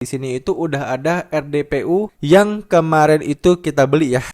Di sini itu udah ada RDPU yang kemarin itu kita beli ya.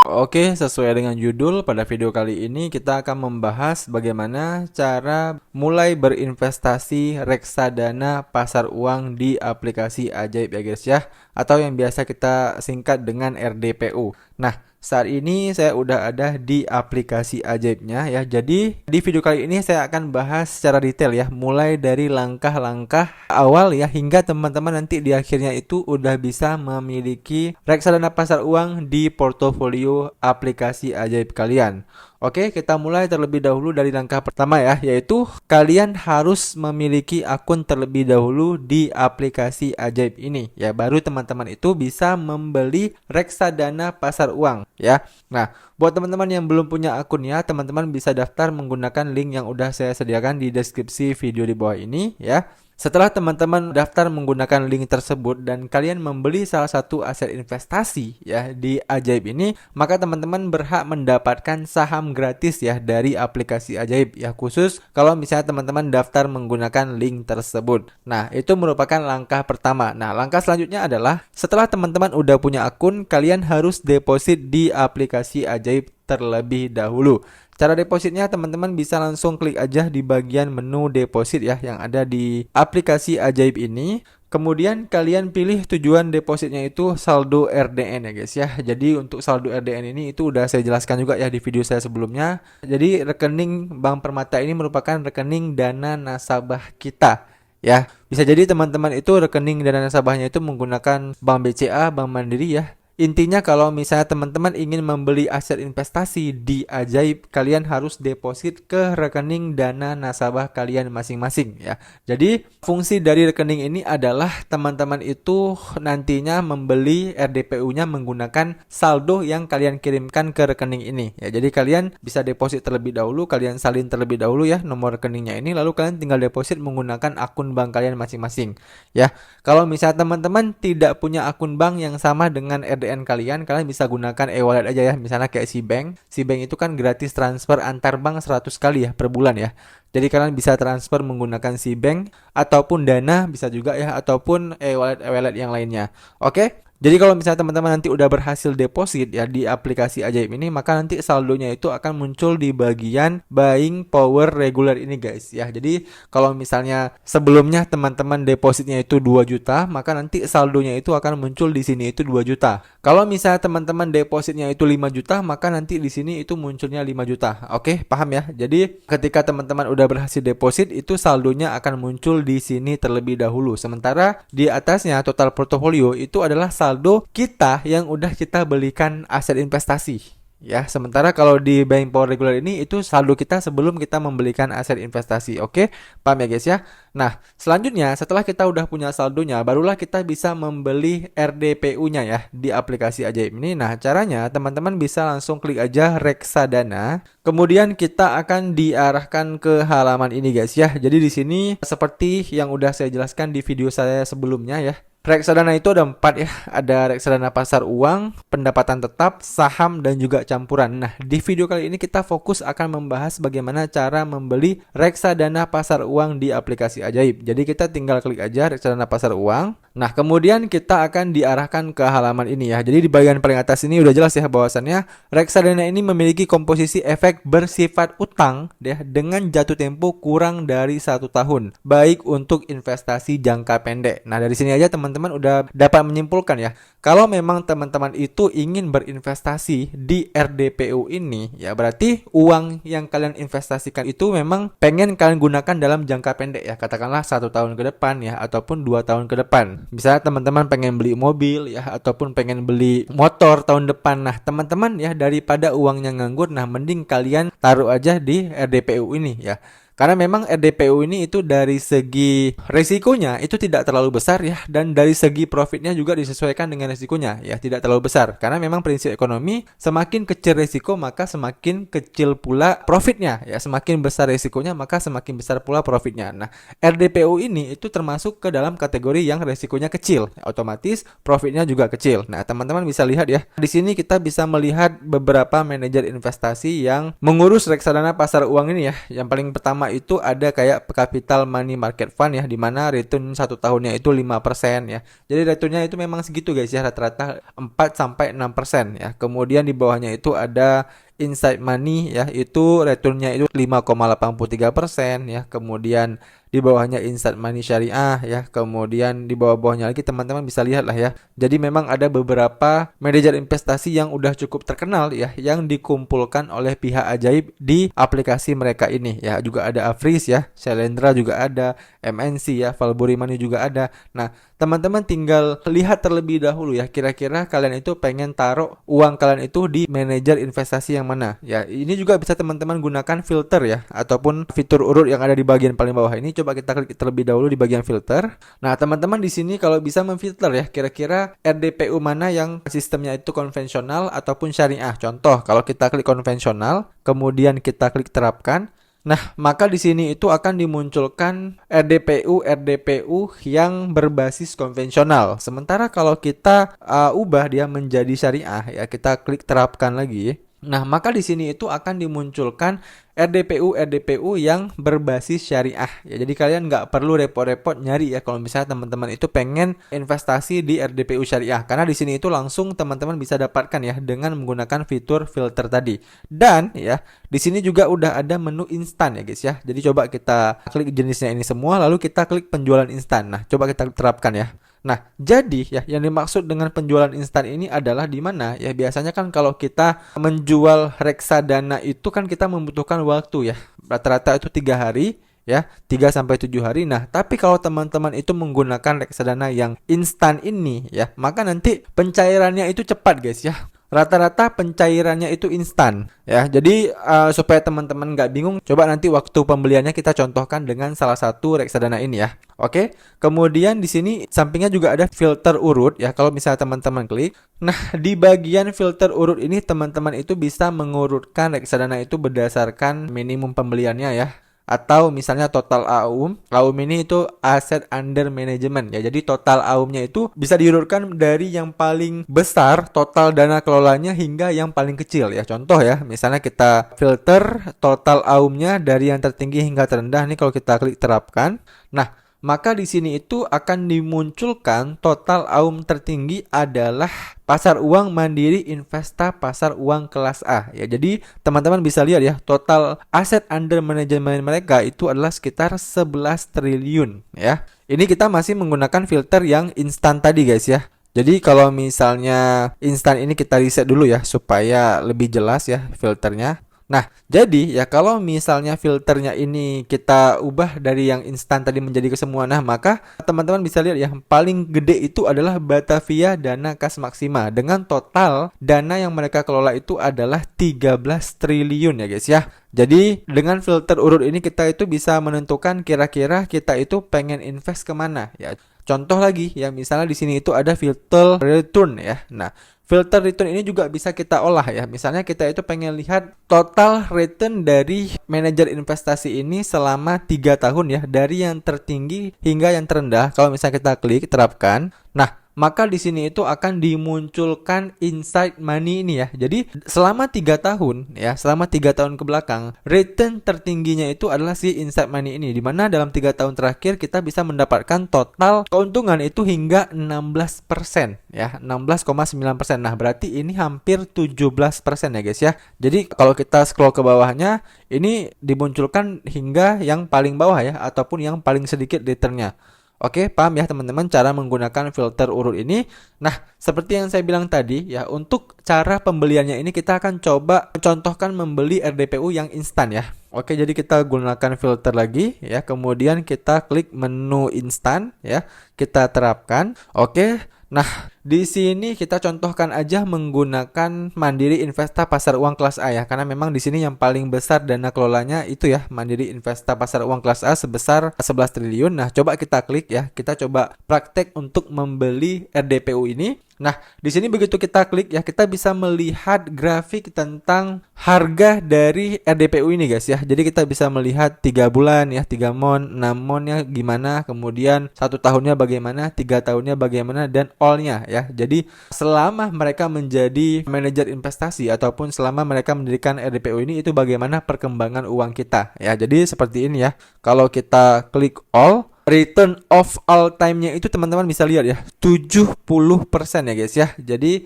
Oke, sesuai dengan judul, pada video kali ini kita akan membahas bagaimana cara mulai berinvestasi reksadana pasar uang di aplikasi Ajaib ya guys ya, atau yang biasa kita singkat dengan RDPU. Nah, saat ini saya udah ada di aplikasi Ajaibnya ya. Jadi di video kali ini saya akan bahas secara detail ya, mulai dari langkah-langkah awal ya hingga teman-teman nanti di akhirnya itu udah bisa memiliki reksadana pasar uang di portofolio aplikasi Ajaib kalian. Oke, kita mulai terlebih dahulu dari langkah pertama ya, yaitu kalian harus memiliki akun terlebih dahulu di aplikasi Ajaib ini ya, baru teman-teman itu bisa membeli reksadana pasar uang ya. Nah, buat teman-teman yang belum punya akunnya, teman-teman bisa daftar menggunakan link yang udah saya sediakan di deskripsi video di bawah ini ya. Setelah teman-teman daftar menggunakan link tersebut dan kalian membeli salah satu aset investasi ya di Ajaib ini, maka teman-teman berhak mendapatkan saham gratis ya dari aplikasi Ajaib ya, khusus kalau misalnya teman-teman daftar menggunakan link tersebut. Nah, itu merupakan langkah pertama. Nah, langkah selanjutnya adalah setelah teman-teman udah punya akun, kalian harus deposit di aplikasi Ajaib terlebih dahulu. Cara depositnya teman-teman bisa langsung klik aja di bagian menu deposit ya yang ada di aplikasi Ajaib ini. Kemudian kalian pilih tujuan depositnya itu saldo RDN ya guys ya. Jadi untuk saldo RDN ini itu udah saya jelaskan juga ya di video saya sebelumnya. Jadi rekening Bank Permata ini merupakan rekening dana nasabah kita ya. Bisa jadi teman-teman itu rekening dana nasabahnya itu menggunakan Bank BCA, Bank Mandiri ya. Intinya kalau misalnya teman-teman ingin membeli aset investasi di Ajaib, kalian harus deposit ke rekening dana nasabah kalian masing-masing ya. Jadi fungsi dari rekening ini adalah teman-teman itu nantinya membeli RDPU-nya menggunakan saldo yang kalian kirimkan ke rekening ini ya. Jadi kalian bisa deposit terlebih dahulu, kalian salin terlebih dahulu ya nomor rekeningnya ini, lalu kalian tinggal deposit menggunakan akun bank kalian masing-masing ya. Kalau misalnya teman-teman tidak punya akun bank yang sama dengan RDN kalian bisa gunakan e-wallet aja ya. Misalnya kayak Cbank. Cbank itu kan gratis transfer antar bank 100 kali ya per bulan ya. Jadi kalian bisa transfer menggunakan Cbank ataupun Dana bisa juga ya, ataupun e-wallet yang lainnya. Oke? Jadi kalau misalnya teman-teman nanti udah berhasil deposit ya di aplikasi Ajaib ini, maka nanti saldonya itu akan muncul di bagian buying power regular ini guys ya. Jadi kalau misalnya sebelumnya teman-teman depositnya itu 2 juta, maka nanti saldonya itu akan muncul di sini itu 2 juta. Kalau misalnya teman-teman depositnya itu 5 juta, maka nanti di sini itu munculnya 5 juta. Oke, paham ya? Jadi ketika teman-teman udah berhasil deposit, itu saldonya akan muncul di sini terlebih dahulu. Sementara di atasnya total portofolio itu adalah saldo kita yang udah kita belikan aset investasi ya. Sementara kalau di buying power regular ini itu saldo kita sebelum kita membelikan aset investasi. Oke, paham ya guys ya. Nah, selanjutnya setelah kita udah punya saldonya, barulah kita bisa membeli RDPU-nya ya di aplikasi Ajaib ini. Nah, caranya teman-teman bisa langsung klik aja reksadana. Kemudian kita akan diarahkan ke halaman ini guys ya. Jadi di sini seperti yang udah saya jelaskan di video saya sebelumnya ya. Reksadana itu ada 4 ya, ada reksadana pasar uang, pendapatan tetap, saham, dan juga campuran. Nah, di video kali ini kita fokus akan membahas bagaimana cara membeli reksadana pasar uang di aplikasi Ajaib. Jadi kita tinggal klik aja reksadana pasar uang. Nah, kemudian kita akan diarahkan ke halaman ini ya. Jadi di bagian paling atas ini udah jelas ya bahwasannya reksadana ini memiliki komposisi efek bersifat utang ya, dengan jatuh tempo kurang dari 1 tahun, baik untuk investasi jangka pendek. Nah, dari sini aja teman-teman udah dapat menyimpulkan ya, kalau memang teman-teman itu ingin berinvestasi di RDPU ini ya, berarti uang yang kalian investasikan itu memang pengen kalian gunakan dalam jangka pendek ya, katakanlah 1 tahun ke depan ya, ataupun 2 tahun ke depan. Misalnya teman-teman pengen beli mobil ya, ataupun pengen beli motor tahun depan. Nah, teman-teman ya, daripada uangnya nganggur, nah mending kalian taruh aja di RDPU ini ya. Karena memang RDPU ini itu dari segi resikonya itu tidak terlalu besar ya, dan dari segi profitnya juga disesuaikan dengan resikonya ya, tidak terlalu besar. Karena memang prinsip ekonomi, semakin kecil resiko maka semakin kecil pula profitnya ya, semakin besar resikonya maka semakin besar pula profitnya. Nah, RDPU ini itu termasuk ke dalam kategori yang resikonya kecil, otomatis profitnya juga kecil. Nah, teman-teman bisa lihat ya, di sini kita bisa melihat beberapa manajer investasi yang mengurus reksadana pasar uang ini ya. Yang paling pertama pertama itu ada kayak capital money market fund ya, dimana return 1 tahunnya itu 5% ya. Jadi returnnya itu memang segitu guys ya, rata-rata 4-6% ya. Kemudian di bawahnya itu ada inside money ya, itu returnnya itu 5,83% ya. Kemudian di bawahnya inside money syariah ya. Kemudian di bawah-bawahnya lagi teman-teman bisa lihat lah ya. Jadi memang ada beberapa manajer investasi yang udah cukup terkenal ya, yang dikumpulkan oleh pihak ajaib di aplikasi mereka ini ya. Juga ada Afris ya, Shalendra juga ada, MNC ya, Valbury Money juga ada. Nah, teman-teman tinggal lihat terlebih dahulu ya, kira-kira kalian itu pengen taruh uang kalian itu di manajer investasi yang mana ya. Ini juga bisa teman-teman gunakan filter ya, ataupun fitur urut yang ada di bagian paling bawah ini. Coba kita klik terlebih dahulu di bagian filter. Nah, teman-teman di sini kalau bisa memfilter ya, kira-kira RDPU mana yang sistemnya itu konvensional ataupun syariah. Contoh, kalau kita klik konvensional, kemudian kita klik terapkan. Nah, maka di sini itu akan dimunculkan RDPU yang berbasis konvensional. Sementara kalau kita ubah dia menjadi syariah ya, kita klik terapkan lagi. Nah, maka di sini itu akan dimunculkan RDPU yang berbasis syariah ya. Jadi kalian nggak perlu repot-repot nyari ya kalau misalnya teman-teman itu pengen investasi di RDPU syariah, karena di sini itu langsung teman-teman bisa dapatkan ya dengan menggunakan fitur filter tadi. Dan ya, di sini juga udah ada menu instan ya guys ya. Jadi coba kita klik jenisnya ini semua, lalu kita klik penjualan instan. Nah, coba kita terapkan ya. Nah, jadi ya yang dimaksud dengan penjualan instan ini adalah di mana ya, biasanya kan kalau kita menjual reksadana itu kan kita membutuhkan waktu ya. Rata-rata itu 3 hari ya, 3-7 hari. Nah, tapi kalau teman-teman itu menggunakan reksadana yang instan ini ya, maka nanti pencairannya itu cepat guys ya. Rata-rata pencairannya itu instan ya. Jadi supaya teman-teman nggak bingung, coba nanti waktu pembeliannya kita contohkan dengan salah satu reksadana ini ya. Oke. Kemudian di sini sampingnya juga ada filter urut ya. Kalau misalnya teman-teman klik, nah di bagian filter urut ini teman-teman itu bisa mengurutkan reksadana itu berdasarkan minimum pembeliannya ya. Atau misalnya total AUM ini itu asset under management ya. Jadi total AUM-nya itu bisa diurutkan dari yang paling besar total dana kelolanya hingga yang paling kecil ya. Contoh ya, misalnya kita filter total AUM-nya dari yang tertinggi hingga terendah. Nih kalau kita klik terapkan. Nah, maka di sini itu akan dimunculkan total AUM tertinggi adalah Pasar Uang Mandiri Investa Pasar Uang kelas A ya. Jadi teman-teman bisa lihat ya, total aset under management mereka itu adalah sekitar 11 triliun ya. Ini kita masih menggunakan filter yang instan tadi guys ya. Jadi kalau misalnya instan ini kita reset dulu ya supaya lebih jelas ya filternya. Nah, jadi ya kalau misalnya filternya ini kita ubah dari yang instan tadi menjadi ke semua, nah maka teman-teman bisa lihat ya, yang paling gede itu adalah Batavia Dana Kas Maksima dengan total dana yang mereka kelola itu adalah 13 triliun ya guys ya. Jadi dengan filter urut ini kita itu bisa menentukan kira-kira kita itu pengen invest kemana ya. Contoh lagi ya, misalnya di sini itu ada filter return ya. Nah, filter return ini juga bisa kita olah ya. Misalnya kita itu pengen lihat total return dari manajer investasi ini selama 3 tahun ya, dari yang tertinggi hingga yang terendah. Kalau misalnya kita klik terapkan, nah maka di sini itu akan dimunculkan inside money ini ya. Jadi selama 3 tahun ya, selama 3 tahun ke belakang, return tertingginya itu adalah si inside money ini, di mana dalam 3 tahun terakhir kita bisa mendapatkan total keuntungan itu hingga 16% ya, 16,9%. Nah, berarti ini hampir 17% ya guys ya. Jadi kalau kita scroll ke bawahnya, ini dimunculkan hingga yang paling bawah ya, ataupun yang paling sedikit returnnya. Oke, paham ya teman-teman cara menggunakan filter urut ini. Nah, seperti yang saya bilang tadi ya, untuk cara pembeliannya ini kita akan coba contohkan membeli RDPU yang instan ya. Oke, jadi kita gunakan filter lagi ya, kemudian kita klik menu instan ya, kita terapkan. Oke. Nah, di sini kita contohkan aja menggunakan Mandiri Investa Pasar Uang kelas A ya, karena memang di sini yang paling besar dana kelolanya itu ya, Mandiri Investa Pasar Uang kelas A sebesar 11 triliun. Nah, coba kita klik ya, kita coba praktek untuk membeli RDPU ini. Nah, di sini begitu kita klik ya, kita bisa melihat grafik tentang harga dari RDPU ini guys ya. Jadi kita bisa melihat 3 bulan ya, 3 mon, 6 monnya gimana, kemudian 1 tahunnya bagaimana, 3 tahunnya bagaimana, dan all-nya ya. Jadi selama mereka menjadi manajer investasi ataupun selama mereka mendirikan RDPU ini, itu bagaimana perkembangan uang kita ya. Jadi seperti ini ya. Kalau kita klik all, return of all time-nya itu teman-teman bisa lihat ya, 70% ya guys ya. Jadi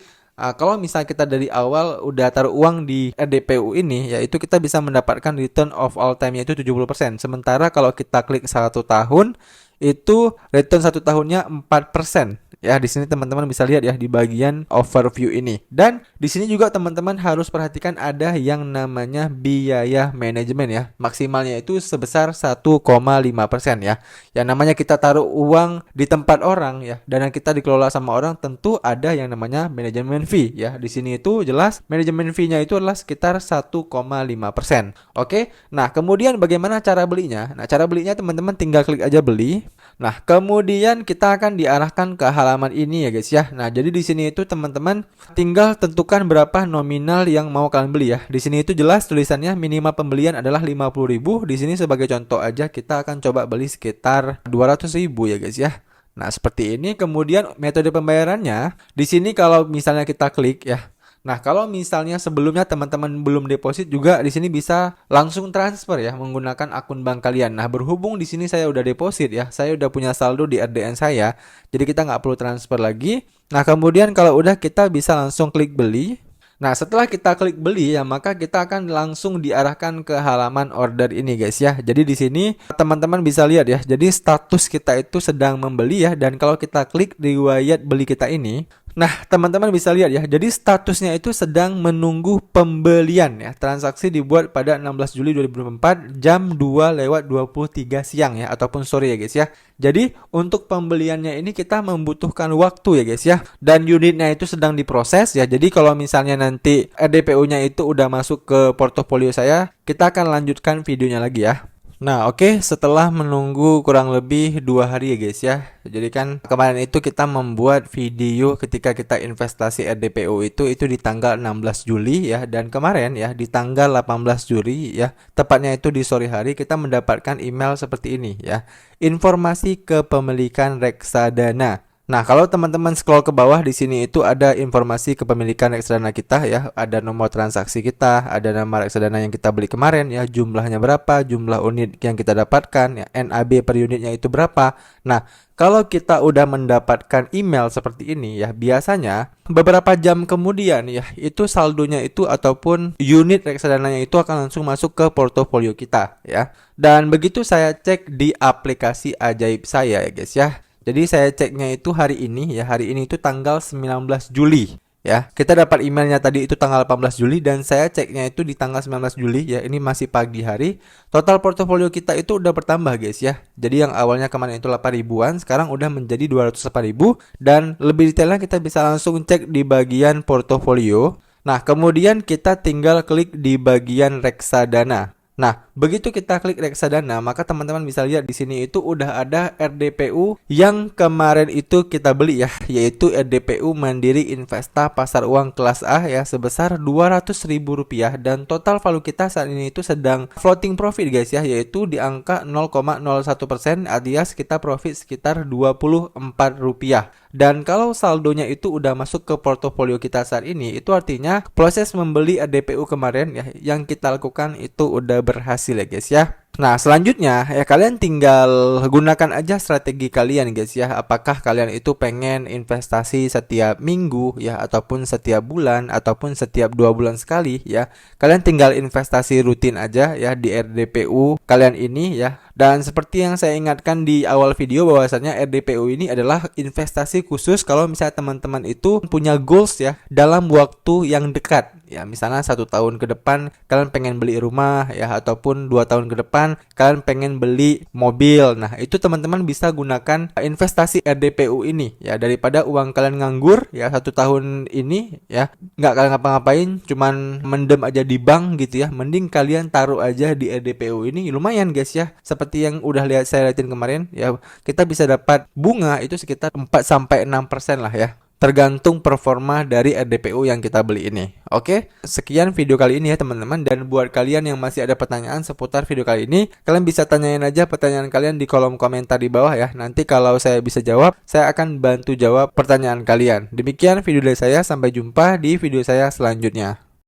kalau misalnya kita dari awal udah taruh uang di RDPU ini, yaitu kita bisa mendapatkan return of all time-nya itu 70%. Sementara kalau kita klik 1 tahun, itu return 1 tahunnya 4%. Ya, di sini teman-teman bisa lihat ya di bagian overview ini. Dan di sini juga teman-teman harus perhatikan ada yang namanya biaya manajemen ya. Maksimalnya itu sebesar 1,5% ya. Yang namanya kita taruh uang di tempat orang ya, dan kita dikelola sama orang, tentu ada yang namanya manajemen fee ya. Di sini itu jelas manajemen fee-nya itu adalah sekitar 1,5%. Oke. Nah, kemudian bagaimana cara belinya? Nah, cara belinya teman-teman tinggal klik aja beli. Nah, kemudian kita akan diarahkan ke halaman ini ya guys ya. Nah, jadi di sini itu teman-teman tinggal tentukan berapa nominal yang mau kalian beli ya. Di sini itu jelas tulisannya minimal pembelian adalah 50.000. Di sini sebagai contoh aja kita akan coba beli sekitar 200.000 ya guys ya. Nah, seperti ini. Kemudian metode pembayarannya di sini kalau misalnya kita klik ya. Nah, kalau misalnya sebelumnya teman-teman belum deposit juga, di sini bisa langsung transfer ya menggunakan akun bank kalian. Nah, berhubung di sini saya udah deposit ya, saya udah punya saldo di RDN saya, jadi kita nggak perlu transfer lagi. Nah, kemudian kalau udah kita bisa langsung klik beli. Nah, setelah kita klik beli ya, maka kita akan langsung diarahkan ke halaman order ini guys ya. Jadi di sini teman-teman bisa lihat ya. Jadi status kita itu sedang membeli ya, dan kalau kita klik riwayat beli kita ini, nah, teman-teman bisa lihat ya. Jadi statusnya itu sedang menunggu pembelian ya. Transaksi dibuat pada 16 Juli 2024 jam 2:23 siang ya, ataupun sore ya guys ya. Jadi untuk pembeliannya ini kita membutuhkan waktu ya guys ya. Dan unitnya itu sedang diproses ya. Jadi kalau misalnya nanti RDPU-nya itu udah masuk ke portofolio saya, kita akan lanjutkan videonya lagi ya. Nah, oke, setelah menunggu kurang lebih 2 hari ya guys ya. Jadi kan kemarin itu kita membuat video ketika kita investasi RDPU itu di tanggal 16 Juli ya, dan kemarin ya di tanggal 18 Juli ya, tepatnya itu di sore hari kita mendapatkan email seperti ini ya. Informasi kepemilikan reksadana. Nah, kalau teman-teman scroll ke bawah di sini itu ada informasi kepemilikan reksadana kita ya, ada nomor transaksi kita, ada nama reksadana yang kita beli kemarin ya, jumlahnya berapa, jumlah unit yang kita dapatkan ya, NAB per unitnya itu berapa. Nah, kalau kita udah mendapatkan email seperti ini ya, biasanya beberapa jam kemudian ya, itu saldonya itu ataupun unit reksadananya itu akan langsung masuk ke portofolio kita ya. Dan begitu saya cek di aplikasi Ajaib saya ya guys ya. Jadi saya ceknya itu hari ini ya, hari ini itu tanggal 19 Juli ya. Kita dapat emailnya tadi itu tanggal 18 Juli dan saya ceknya itu di tanggal 19 Juli ya. Ini masih pagi hari. Total portofolio kita itu udah bertambah guys ya. Jadi yang awalnya kemarin itu 8 ribuan, sekarang udah menjadi 208.000, dan lebih detailnya kita bisa langsung cek di bagian portofolio. Nah, kemudian kita tinggal klik di bagian reksadana. Nah, begitu kita klik reksadana, maka teman-teman bisa lihat di sini itu udah ada RDPU yang kemarin itu kita beli ya, yaitu RDPU Mandiri Investa Pasar Uang Kelas A ya, sebesar Rp200.000, dan total value kita saat ini itu sedang floating profit guys ya, yaitu di angka 0,01%, alias kita profit sekitar Rp24. Dan kalau saldonya itu udah masuk ke portofolio kita saat ini, itu artinya proses membeli RDPU kemarin ya yang kita lakukan itu udah berhasil ya guys ya. Nah, selanjutnya ya kalian tinggal gunakan aja strategi kalian guys ya. Apakah kalian itu pengen investasi setiap minggu ya, ataupun setiap bulan, ataupun setiap 2 bulan sekali ya. Kalian tinggal investasi rutin aja ya di RDPU kalian ini ya. Dan seperti yang saya ingatkan di awal video, bahwasannya RDPU ini adalah investasi khusus kalau misalnya teman-teman itu punya goals ya dalam waktu yang dekat ya. Misalnya 1 tahun ke depan kalian pengen beli rumah ya, ataupun 2 tahun ke depan kalian pengen beli mobil. Nah, itu teman-teman bisa gunakan investasi RDPU ini ya, daripada uang kalian nganggur ya 1 tahun ini ya, nggak kalian ngapa-ngapain, cuman mendem aja di bank gitu ya. Mending kalian taruh aja di RDPU ini, lumayan guys ya. Seperti yang udah saya liatin kemarin ya, kita bisa dapat bunga itu sekitar 4-6% lah ya. tergantung performa dari RDPU yang kita beli ini. Oke, sekian video kali ini ya teman-teman. Dan buat kalian yang masih ada pertanyaan seputar video kali ini, kalian bisa tanyain aja pertanyaan kalian di kolom komentar di bawah ya. Nanti kalau saya bisa jawab, saya akan bantu jawab pertanyaan kalian. Demikian video dari saya, sampai jumpa di video saya selanjutnya.